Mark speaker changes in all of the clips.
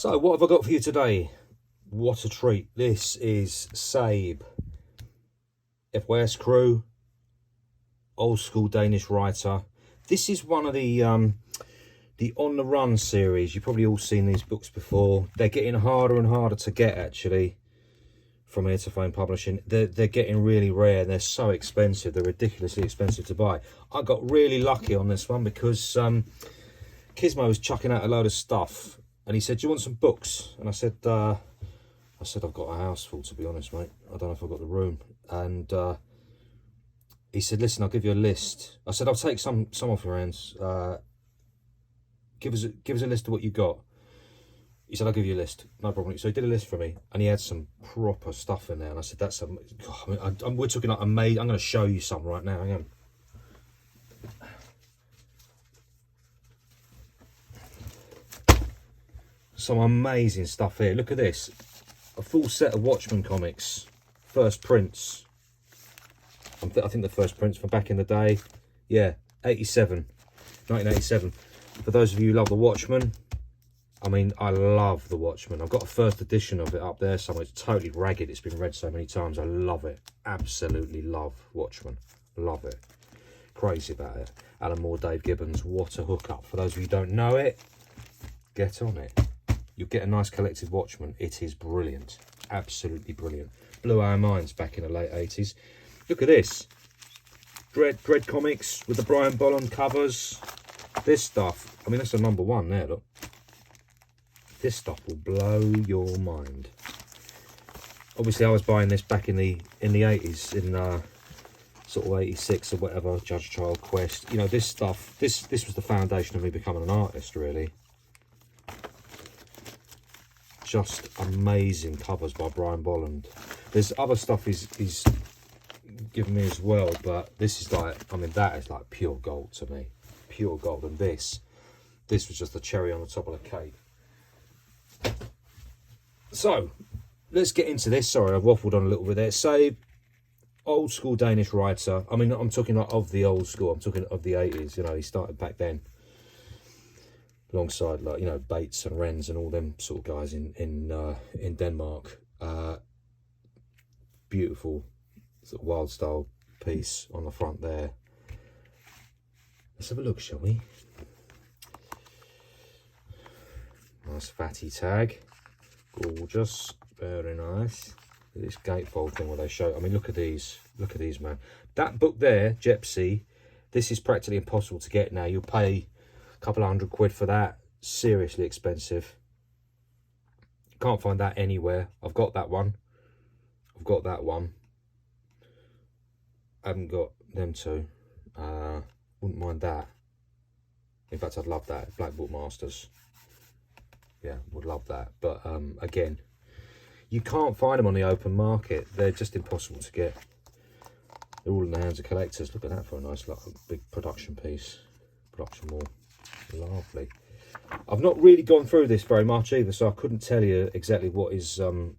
Speaker 1: So what have I got for you today? What a treat. This is SABE, FYS crew, old school Danish writer. This is one of the On the Run series. You've probably all seen these books before. They're getting harder and harder to get, actually, from Air to Fame Publishing. They're getting really rare and they're so expensive. They're ridiculously expensive to buy. I got really lucky on this one because Gizmo was chucking out a load of stuff and he said, do you want some books? And I said, I've got a house full, to be honest, mate. I don't know if I've got the room. And he said, listen, I'll give you a list. I said, I'll take some off your hands. Give us a list of what you got. He said, I'll give you a list, no problem. So he did a list for me, and he had some proper stuff in there. And I said, that's we're talking like amazing. I'm going to show you some right now. Hang on. Some amazing stuff here. Look at this. A full set of Watchmen comics. First prints. I think the first prints from back in the day. Yeah, 1987. For those of you who love the Watchmen, I mean, I love the Watchmen. I've got a first edition of it up there somewhere. It's totally ragged. It's been read so many times. I love it. Absolutely love Watchmen. Love it. Crazy about it. Alan Moore, Dave Gibbons. What a hookup. For those of you who don't know it, get on it. You'll get a nice collected Watchmen. It is brilliant. Absolutely brilliant. Blew our minds back in the late 80s. Look at this. Dread comics with the Brian Bolland covers. This stuff, I mean, that's a '1 there, look. This stuff will blow your mind. Obviously, I was buying this back in the 80s, in sort of 86 or whatever, Judge Child Quest. You know, this stuff, this was the foundation of me becoming an artist, really. Just amazing covers by Brian Bolland. There's other stuff he's given me as well, but this is like, I mean, that is like pure gold to me. Pure gold. And this was just the cherry on the top of the cake. So let's get into this. Sorry, I've waffled on a little bit there. SABE, old school Danish writer. I mean, I'm talking like of the old school. I'm talking of the 80s. You know, he started back then, alongside, like, you know, Bates and Renz and all them sort of guys in Denmark. Beautiful sort of wild style piece on the front there. Let's have a look, shall we? Nice fatty tag. Gorgeous. Very nice. This gatefold thing where they show, I mean, look at these. Look at these, man. That book there, Gypsy, this is practically impossible to get now. You'll pay a couple of £100 for that. Seriously expensive. Can't find that anywhere. I've got that one. I've got that one. I haven't got them two. Wouldn't mind that. In fact, I'd love that. Black Book Masters. Yeah, would love that. But again, you can't find them on the open market. They're just impossible to get. They're all in the hands of collectors. Look at that for a nice, like, big production piece. Production wall. Lovely. I've not really gone through this very much either, so I couldn't tell you exactly what is in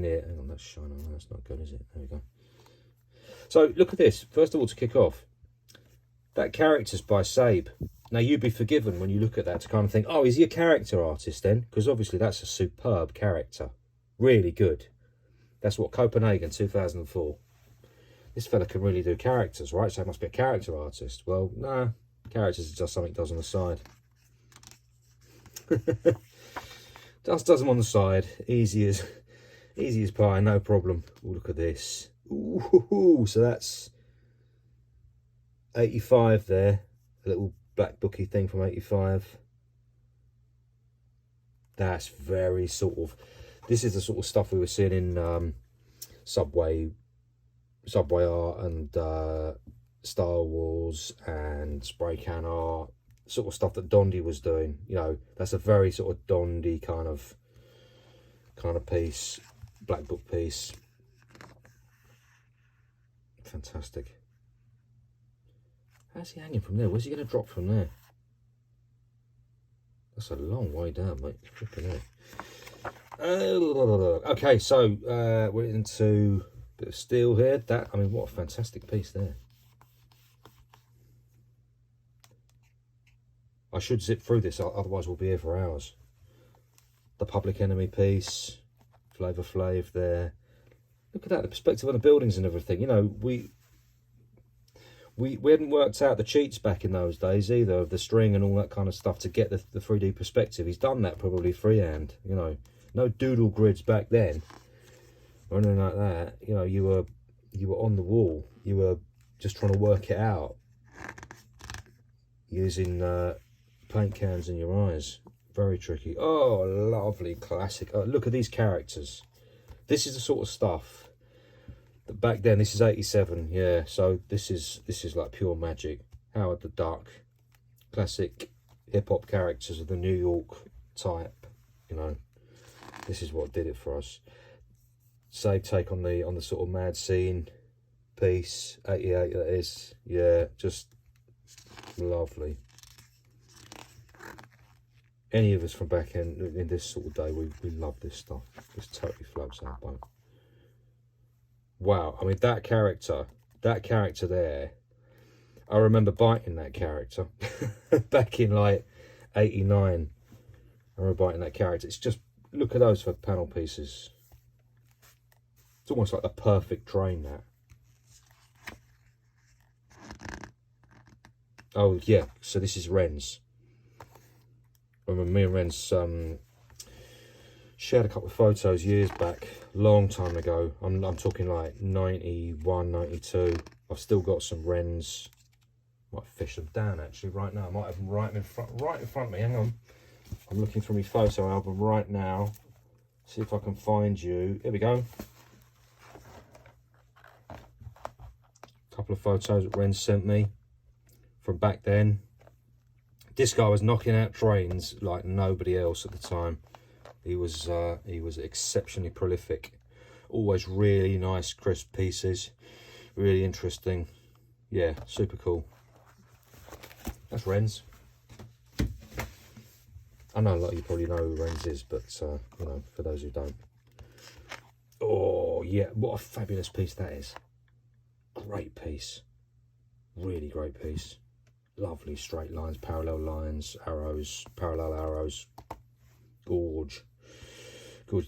Speaker 1: here. Hang on, that's shining. That's not good, is it? There we go. So look at this. First of all, to kick off, that character's by SABE. Now, you'd be forgiven when you look at that to kind of think, oh, is he a character artist then? Because obviously that's a superb character. Really good. That's what, Copenhagen 2004. This fella can really do characters, right? So he must be a character artist. Well, nah. Characters is just something he does on the side. Just does them on the side. Easy as pie, no problem. Ooh, look at this. Ooh, so that's 85 there. A little black booky thing from 85. That's very sort of, this is the sort of stuff we were seeing in Subway art and Star Wars and spray can art, sort of stuff that Dondi was doing. You know, that's a very sort of Dondi kind of piece, black book piece. Fantastic. How's he hanging from there? Where's he going to drop from there? That's a long way down, mate. Flipping out. Okay, so we're into a bit of steel here. That, I mean, what a fantastic piece there. I should zip through this, otherwise we'll be here for hours. the Public Enemy piece, Flavor Flav there. Look at that, the perspective on the buildings and everything. You know, we hadn't worked out the cheats back in those days either, of the string and all that kind of stuff to get the 3D perspective. He's done that probably freehand, you know. No doodle grids back then or anything like that. You know, you were on the wall. You were just trying to work it out using paint cans in your eyes. Very tricky. Oh, lovely classic. Oh, look at these characters. This is the sort of stuff that back then, this is 87, yeah, so this is like pure magic. Howard the Duck, classic hip-hop characters of the New York type, you know. This is what did it for us. SABE take on the sort of Mad Scene piece, 88 that is, yeah, just lovely. Any of us from back in this sort of day, we love this stuff. This totally floats our boat. Wow, I mean, that character there, I remember biting that character back in like 89. I remember biting that character. It's just, look at those for panel pieces. It's almost like the perfect train, that. Oh yeah, so this is Ren's. I remember me and Ren's shared a couple of photos years back, long time ago. I'm talking like 91, 92. I've still got some Ren's. Might fish them down actually right now. I might have them right in front of me. Hang on. I'm looking through my photo album right now. See if I can find you. Here we go. A couple of photos that Ren sent me from back then. This guy was knocking out trains like nobody else at the time. He was exceptionally prolific. Always really nice, crisp pieces. Really interesting. Yeah, super cool. That's Ren's. I know a lot of you probably know who Ren's is, but you know, for those who don't. Oh yeah, what a fabulous piece that is. Great piece. Really great piece. Lovely straight lines, arrows, parallel arrows. Gorge.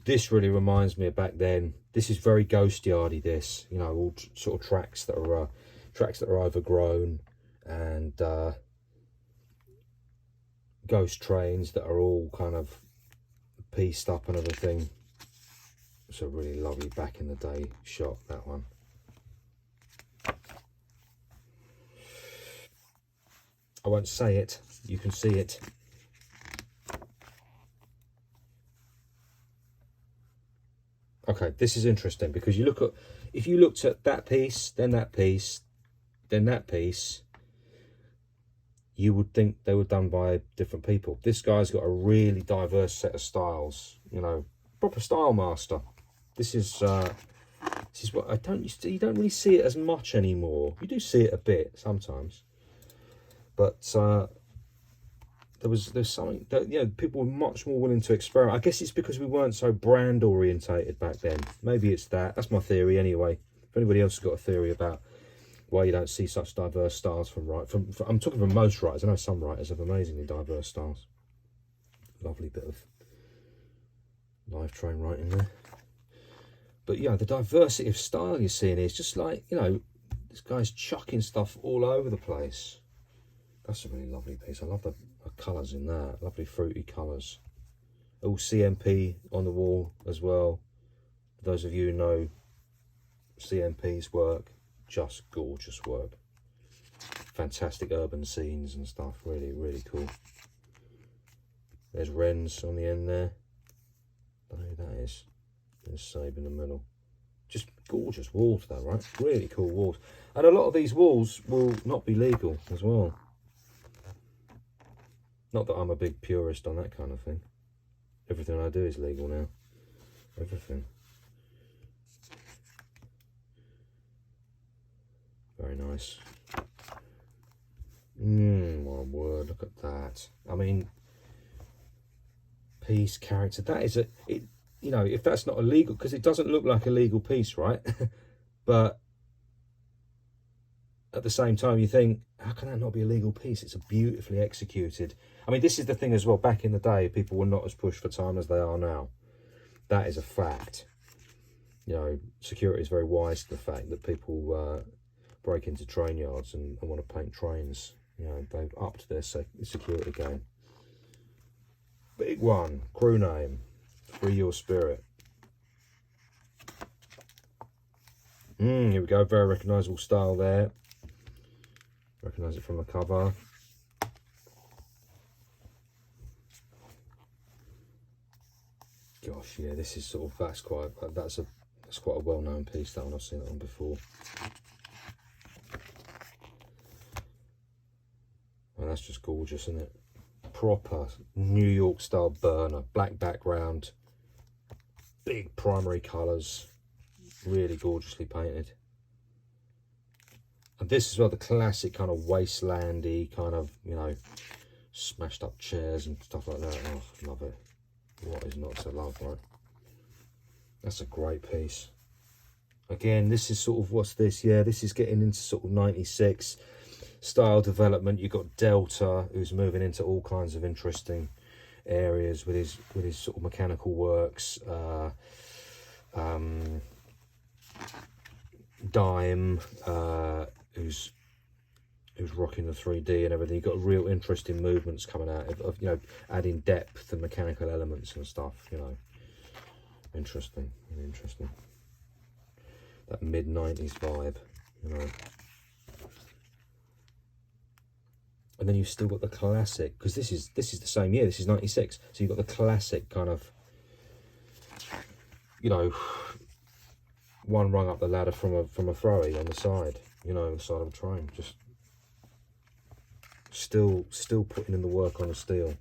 Speaker 1: This really reminds me of back then. This is very Ghost Yardy, this, you know, all sort of tracks that are overgrown, and ghost trains that are all kind of pieced up and everything. It's a really lovely back in the day shot, that one. I won't say it, you can see it. Okay, this is interesting because you look at, if you looked at that piece, then that piece, then that piece, you would think they were done by different people. This guy's got a really diverse set of styles, you know, proper style master. This is what you don't really see it as much anymore. You do see it a bit sometimes, but there's something that, you know, people were much more willing to experiment. I guess it's because we weren't so brand orientated back then. Maybe it's that. That's my theory anyway. If anybody else has got a theory about why you don't see such diverse styles from I'm talking from most writers. I know some writers have amazingly diverse styles. Lovely bit of live train writing there. But yeah, the diversity of style you're seeing is just like, you know, this guy's chucking stuff all over the place. That's a really lovely piece. I love the colours in that. Lovely fruity colours. All CMP on the wall as well. For those of you who know CMP's work, just gorgeous work. Fantastic urban scenes and stuff. Really, really cool. There's Ren's on the end there. I don't know who that is. There's SABE in the middle. Just gorgeous walls though, right? Really cool walls. And a lot of these walls will not be legal as well. Not that I'm a big purist on that kind of thing. Everything I do is legal now. Everything. Very nice. My word, look at that. I mean, piece, character, that is you know, if that's not illegal, because it doesn't look like a legal piece, right? But at the same time, you think, how can that not be a legal piece? It's a beautifully executed. I mean, this is the thing as well. Back in the day, people were not as pushed for time as they are now. That is a fact. You know, security is very wise to the fact that people break into train yards and want to paint trains. You know, they've upped their security game. Big one, crew name, Free Your Spirit. Here we go, very recognisable style there. Recognise it from the cover. Gosh, yeah, this is sort of, that's quite a well-known piece, that one. I've seen that one before. And that's just gorgeous, isn't it? Proper New York style burner, black background, big primary colours, really gorgeously painted. And this is well the classic kind of wastelandy kind of, you know, smashed up chairs and stuff like that. Oh, love it. What is not to love, right? That's a great piece. Again, this is sort of, what's this? Yeah, this is getting into sort of 96 style development. You've got Delta, who's moving into all kinds of interesting areas with his sort of mechanical works. Dime, who's rocking the 3D and everything. You've got real interesting movements coming out of you know, adding depth and mechanical elements and stuff, you know. Interesting, really interesting. That mid-90s vibe, you know. And then you've still got the classic, because this is the same year, this is 96. So you've got the classic kind of, you know, one rung up the ladder from a throwy on the side, you know, the side of a train. Just still putting in the work on the steel.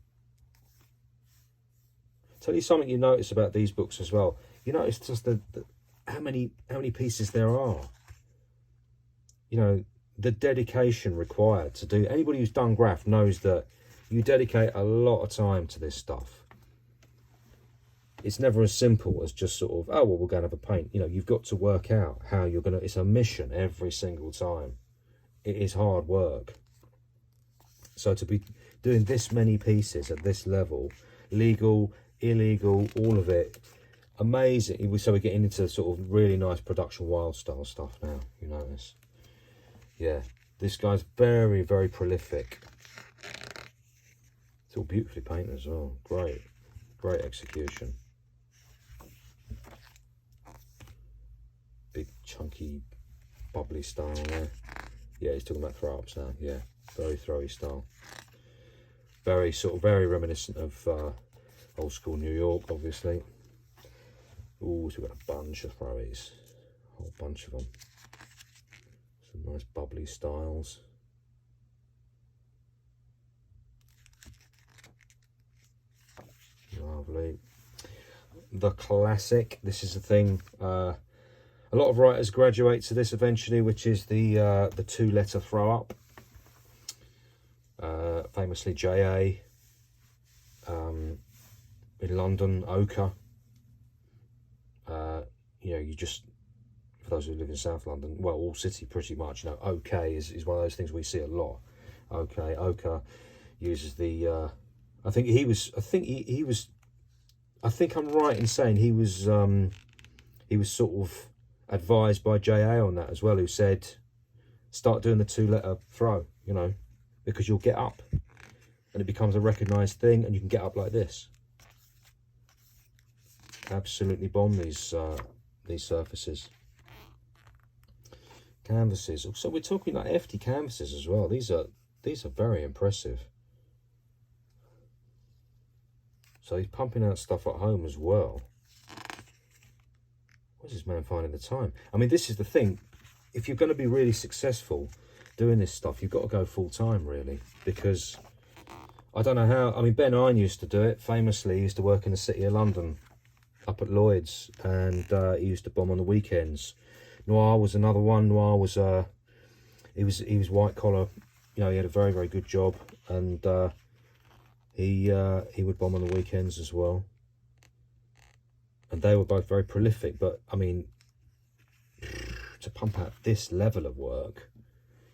Speaker 1: Tell you something you notice about these books as well. You notice just how many pieces there are. You know, the dedication required to do. Anybody who's done graph knows that you dedicate a lot of time to this stuff. It's never as simple as just sort of, oh well, we're going to have a paint. You know, you've got to work out how you're going to. It's a mission every single time. It is hard work. So to be doing this many pieces at this level, legal, illegal, all of it, amazing. So we're getting into sort of really nice production wild style stuff now. You notice, yeah. This guy's very, very prolific. It's all beautifully painted as well. Great execution. Big chunky bubbly style there. Yeah, he's talking about throw ups now. Yeah, very throwy style. Very sort of very reminiscent of old school New York, obviously. Ooh, so we've got a bunch of throwies, a whole bunch of them. Some nice bubbly styles. Lovely. The classic. This is the thing. A lot of writers graduate to this eventually, which is the two-letter throw up. Famously, J.A. In London, Ochre. You know, you just, for those who live in South London, well, all city pretty much, you know, OK is one of those things we see a lot. OK, Ochre uses the. I think I'm right in saying he was sort of advised by J.A. on that as well, who said, start doing the two-letter throw, you know, because you'll get up and it becomes a recognised thing and you can get up like this. Absolutely bomb these surfaces. Canvases. So we're talking like hefty canvases as well. These are very impressive. So he's pumping out stuff at home as well. Where's this man finding the time? I mean, this is the thing. If you're going to be really successful doing this stuff, you've got to go full time, really. Because I don't know how. I mean, Ben Hine used to do it. Famously, he used to work in the City of London, up at Lloyd's, and he used to bomb on the weekends. Noir was another one. Noir was he was white collar. You know, he had a very, very good job, and he would bomb on the weekends as well. And they were both very prolific, but I mean, to pump out this level of work,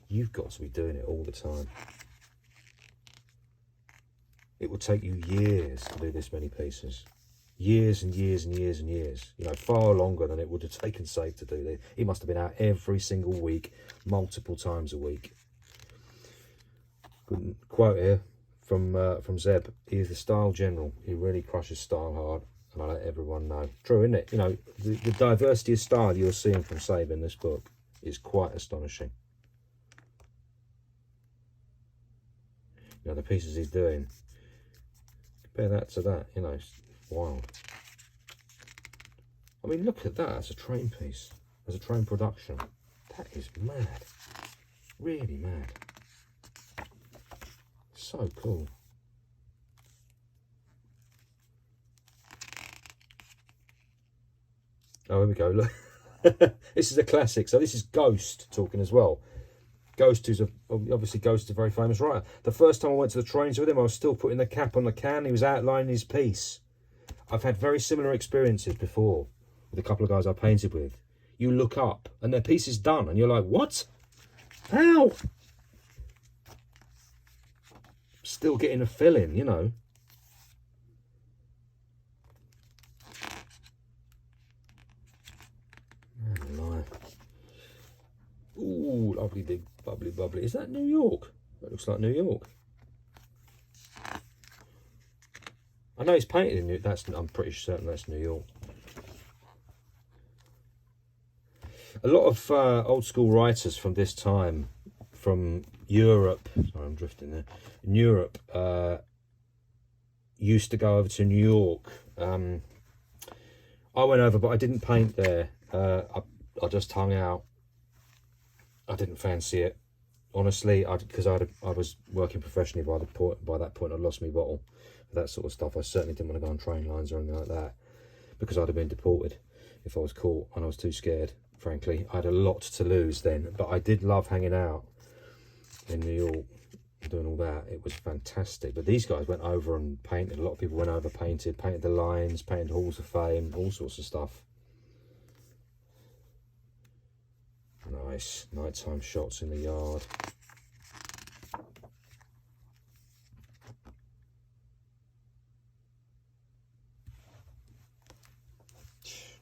Speaker 1: you've got to be doing it all the time. It would take you years to do this many pieces. Years and years and years and years. You know, far longer than it would have taken SABE to do this. He must have been out every single week, multiple times a week. Good quote here from Zeb. He is the style general. He really crushes style hard, and I let everyone know. True, isn't it? You know, the diversity of style you're seeing from SABE in this book is quite astonishing. You know, the pieces he's doing, compare that to that, you know, it's wild. I mean, look at that as a train piece, as a train production. That is mad, really mad. So cool. Oh, here we go, look. This is a classic. So this is Ghost talking as well. Ghost, who's obviously Ghost is a very famous writer. The first time I went to the trains with him, I was still putting the cap on the can. He was outlining his piece. I've had very similar experiences before with a couple of guys I painted with. You look up and their piece is done and you're like, what? How? Still getting a fill in, you know. Ooh, lovely big bubbly bubbly. Is that New York? That looks like New York. I know he's painted in New York. I'm pretty certain that's New York. A lot of old school writers from this time, from Europe, sorry, I'm drifting there, in Europe, used to go over to New York. I went over, but I didn't paint there. I just hung out. I didn't fancy it, honestly, because I was working professionally by that point. I'd lost my bottle, that sort of stuff. I certainly didn't want to go on train lines or anything like that, because I'd have been deported if I was caught, and I was too scared, frankly. I had a lot to lose then, but I did love hanging out in New York, doing all that. It was fantastic. But these guys went over and painted. A lot of people went over, painted the lines, painted halls of fame, all sorts of stuff. Nice nighttime shots in the yard.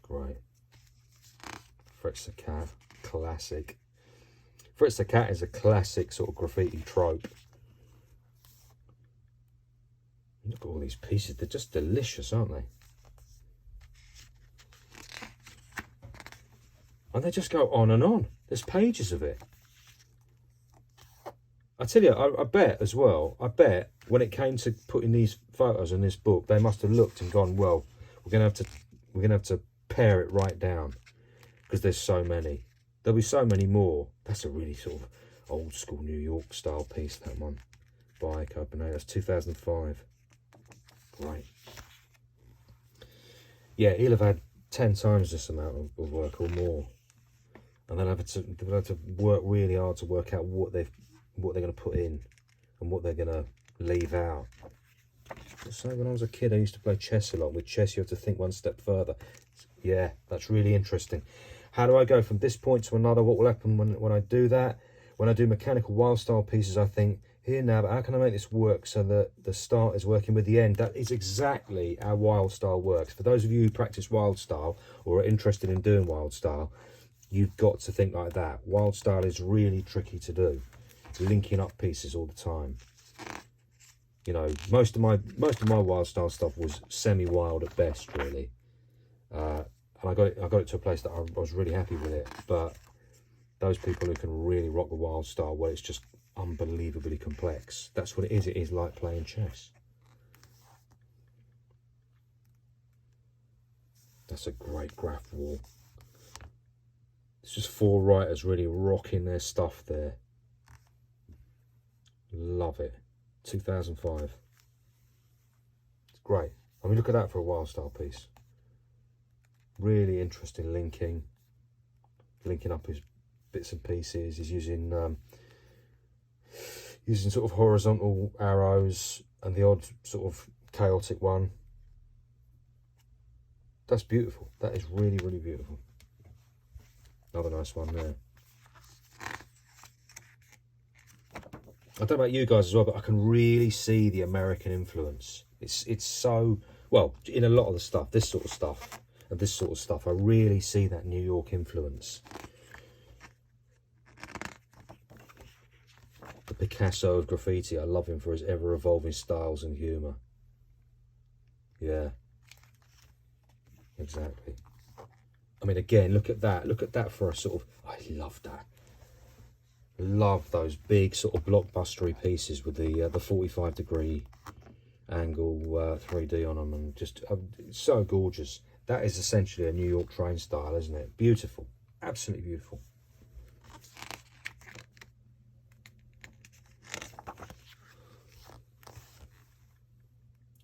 Speaker 1: Great. Fritz the Cat, classic. Fritz the Cat is a classic sort of graffiti trope. Look at all these pieces, they're just delicious, aren't they? And they just go on and on. There's pages of it. I tell you, I bet as well, I bet when it came to putting these photos in this book, they must have looked and gone, well, we're gonna have to pare it right down, because there's so many. There'll be so many more. That's a really sort of old school New York style piece, that one by Copenhagen. That's 2005. Great. Yeah, he'll have had 10 times this amount of work or more. And they'll have to work really hard to work out what they're going to put in and what they're going to leave out. So when I was a kid, I used to play chess a lot. With chess, you have to think one step further. Yeah, that's really interesting. How do I go from this point to another? What will happen when I do that? When I do mechanical wild style pieces, I think, here now, but how can I make this work so that the start is working with the end? That is exactly how wild style works. For those of you who practice wild style or are interested in doing wild style, you've got to think like that. Wild style is really tricky to do, linking up pieces all the time. You know, most of my wild style stuff was semi-wild at best, really. And I got it to a place that I was really happy with it. But those people who can really rock the wild style, well, it's just unbelievably complex. That's what it is. It is like playing chess. That's a great graph wall. It's just 4 writers really rocking their stuff there. Love it. 2005. It's great. I mean, look at that for a wild style piece. Really interesting linking up his bits and pieces. He's using sort of horizontal arrows and the odd sort of chaotic one. That's beautiful. That is really, really beautiful. Another nice one there. I don't know about you guys as well, but I can really see the American influence. It's so, well, in a lot of the stuff, this sort of stuff, and this sort of stuff, I really see that New York influence. The Picasso of graffiti, I love him for his ever-evolving styles and humour. Yeah, exactly. I mean, again, look at that. Look at that for a sort of, I love that. Love those big sort of blockbustery pieces with the 45-degree angle 3D on them, and just it's so gorgeous. That is essentially a New York train style, isn't it? Beautiful, absolutely beautiful.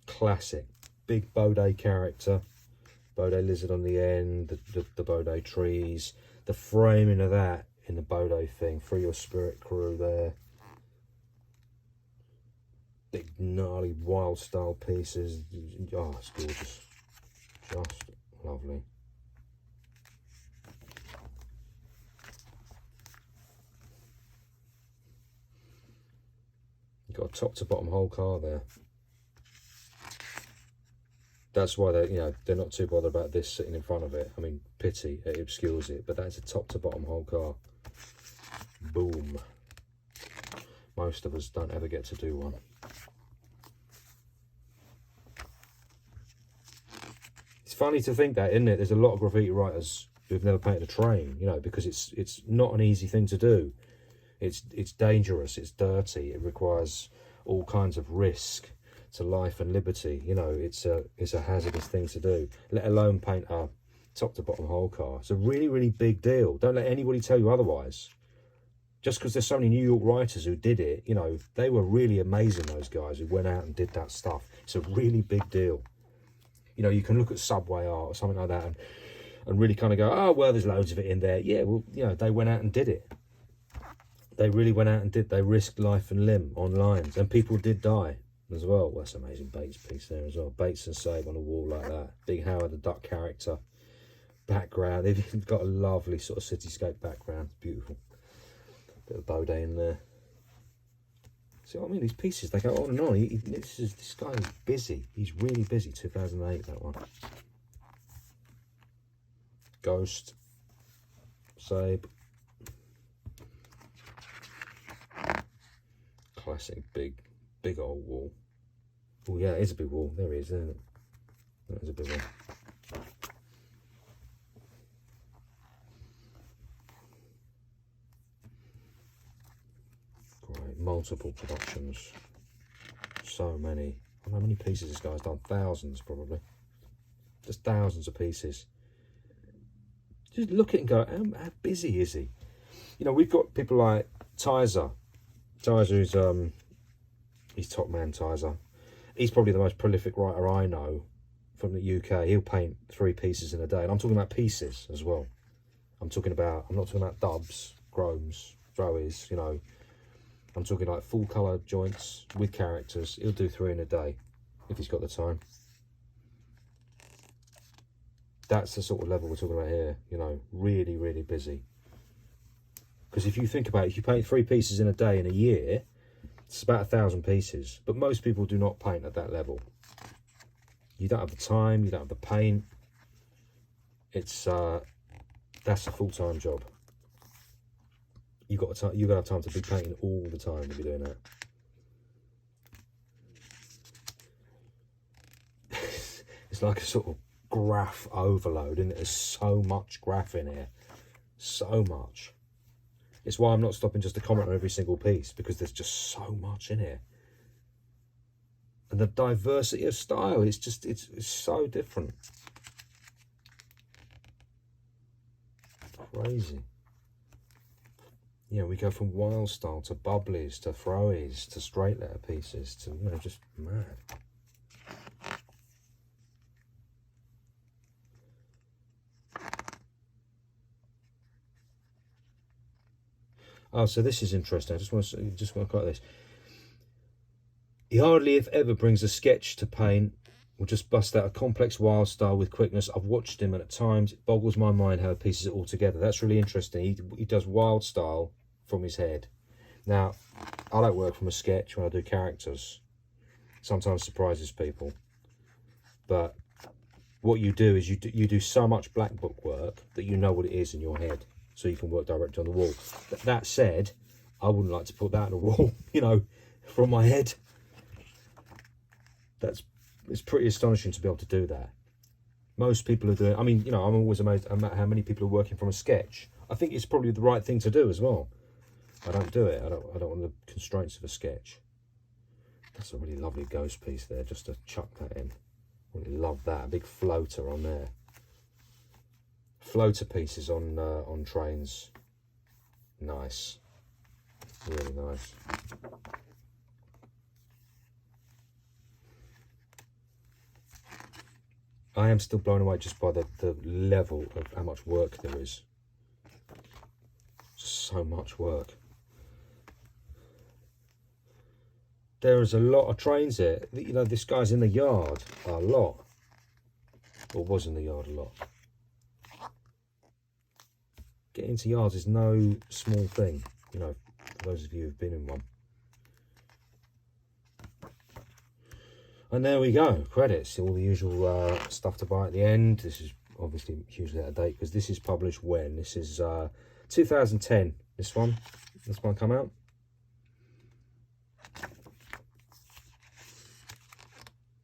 Speaker 1: Classic, big Bode character, Bode lizard on the end, the Bode trees, the framing of that in the Bode thing, Free Your Spirit crew there. Big gnarly wild style pieces. Oh, it's gorgeous. Just lovely. You've got a top to bottom whole car there. That's why they, you know, they're not too bothered about this sitting in front of it. I mean, pity, it obscures it, but that's a top to bottom whole car. Boom. Most of us don't ever get to do one. It's funny to think that, isn't it? There's a lot of graffiti writers who've never painted a train, you know, because it's not an easy thing to do. It's dangerous, it's dirty, it requires all kinds of risk to life and liberty. You know, it's a hazardous thing to do, let alone paint a top to bottom whole car. It's a really, really big deal. Don't let anybody tell you otherwise. Just because there's so many New York writers who did it, you know, they were really amazing, those guys who went out and did that stuff. It's a really big deal. You know, you can look at subway art or something like that and really kind of go, oh, well, there's loads of it in there. Yeah, well, you know, they went out and did it. They really went out and did. They risked life and limb on lines, and people did die as well. Well, that's an amazing Bates piece there as well. Bates and SABE on a wall like that. Big Howard the Duck character. Background. They've got a lovely sort of cityscape background. Beautiful. Bit of Bode in there. See what I mean? These pieces, they go on and on. This guy is busy. He's really busy. 2008, that one. Ghost. SABE. Classic big old wall. Oh yeah, it is a big wall. There it is, isn't it? That is a big one. Great, multiple productions. So many. I don't know how many pieces this guy's done. Thousands, probably. Just thousands of pieces. Just look at it and go, how busy is he? You know, we've got people like Tizer. Tizer's he's top man, Tizer. He's probably the most prolific writer I know from the UK. He'll paint 3 pieces in a day, and I'm talking about pieces as well. I'm not talking about dubs, chromes, throwies, you know. I'm talking like full colour joints with characters. He'll do 3 in a day if he's got the time. That's the sort of level we're talking about here, you know, really, really busy. Because if you think about it, if you paint 3 pieces in a day in a year, it's about 1,000 pieces. But most people do not paint at that level. You don't have the time, you don't have the paint. It's that's a full-time job. You got to have time to be painting all the time if you're doing that. It's like a sort of graph overload, isn't it? There's so much graph in here, so much. It's why I'm not stopping just to comment on every single piece, because there's just so much in here. And the diversity of style, it's so different. Crazy. Yeah, we go from wild style to bubblies to throwies to straight letter pieces to, you know, just mad. Oh, so this is interesting. I just want to quote this. He hardly, if ever, brings a sketch to paint. Will just bust out a complex wild style with quickness. I've watched him, and at times it boggles my mind how he pieces it all together. That's really interesting. He does wild style from his head. Now, I don't work from a sketch when I do characters. Sometimes surprises people. But what you do is you do so much black book work that you know what it is in your head, so you can work directly on the wall. That said, I wouldn't like to put that on the wall, you know, from my head. It's pretty astonishing to be able to do that. Most people are doing, I mean, you know, I'm always amazed at how many people are working from a sketch. I think it's probably the right thing to do as well. I don't do it. I don't want the constraints of a sketch. That's a really lovely ghost piece there, just to chuck that in. Really love that. A big floater on there. Floater pieces on trains. Nice. Really nice. I am still blown away just by the level of how much work there is. Just so much work. There is a lot of trains here. You know, this guy's in the yard a lot. Or was in the yard a lot. Getting into yards is no small thing, you know, for those of you who've been in one. And there we go, credits, all the usual stuff to buy at the end. This is obviously hugely out of date because this is published when? This is 2010, this one come out.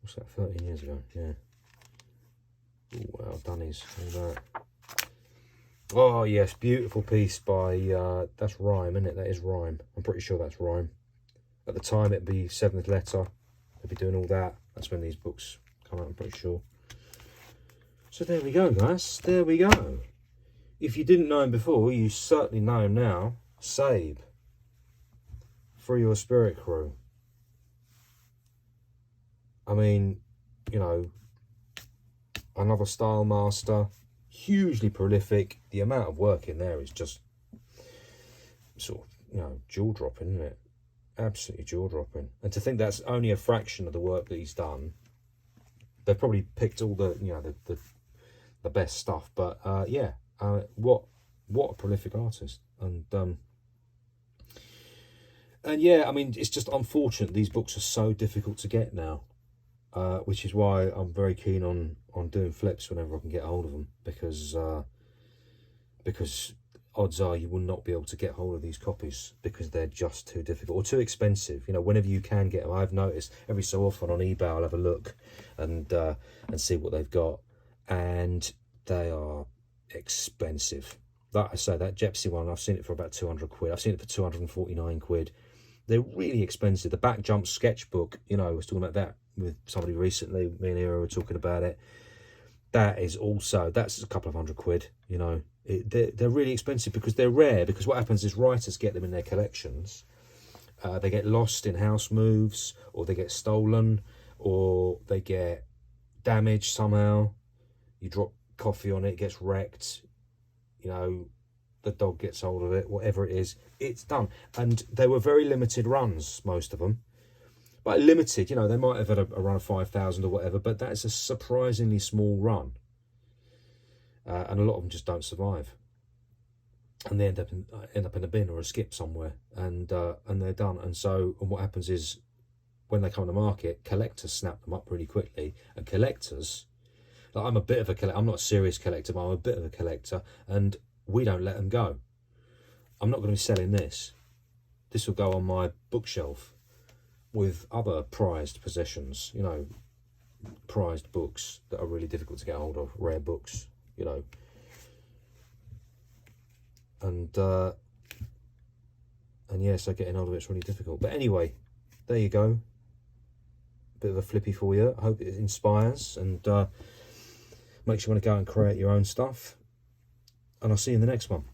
Speaker 1: What's that, 13 years ago, yeah. Ooh, wow, Danish, all that. Oh yes, beautiful piece by, that's Rhyme, isn't it? That is Rhyme, I'm pretty sure that's Rhyme. At the time it'd be Seventh Letter. They'll be doing all that. That's when these books come out, I'm pretty sure. So there we go, guys. There we go. If you didn't know him before, you certainly know him now. SABE. Free Your Spirit Crew. I mean, you know, another style master. Hugely prolific. The amount of work in there is just sort of, you know, jaw-dropping, isn't it? Absolutely jaw-dropping. And to think that's only a fraction of the work that he's done. They've probably picked all the, you know, the best stuff. But yeah, what a prolific artist. And yeah, I mean, it's just unfortunate these books are so difficult to get now, which is why I'm very keen on doing flips whenever I can get hold of them, because odds are you will not be able to get hold of these copies because they're just too difficult or too expensive. You know, whenever you can get them, I've noticed every so often on eBay I'll have a look and see what they've got, and they are expensive. Like I say, that Gypsy one, I've seen it for about 200 quid. I've seen it for 249 quid. They're really expensive. The Back Jump sketchbook, you know, I was talking about that with somebody recently. Me and Ira were talking about it. That's a couple of £100, you know. They're really expensive because they're rare, because what happens is writers get them in their collections. They get lost in house moves, or they get stolen, or they get damaged somehow. You drop coffee on it, it gets wrecked, you know, the dog gets hold of it, whatever it is, it's done. And they were very limited runs, most of them. But limited, you know, they might have had a run of 5,000 or whatever, but that's a surprisingly small run. And a lot of them just don't survive. And they end up in a bin or a skip somewhere, and they're done. And what happens is, when they come to market, collectors snap them up really quickly. And collectors, like, I'm a bit of a collector, I'm not a serious collector, but I'm a bit of a collector, and we don't let them go. I'm not going to be selling this. This will go on my bookshelf with other prized possessions, you know, prized books that are really difficult to get hold of, rare books, you know. And yeah, so getting hold of it's really difficult. But anyway, there you go. Bit of a flippy for you. I hope it inspires and makes you want to go and create your own stuff. And I'll see you in the next one.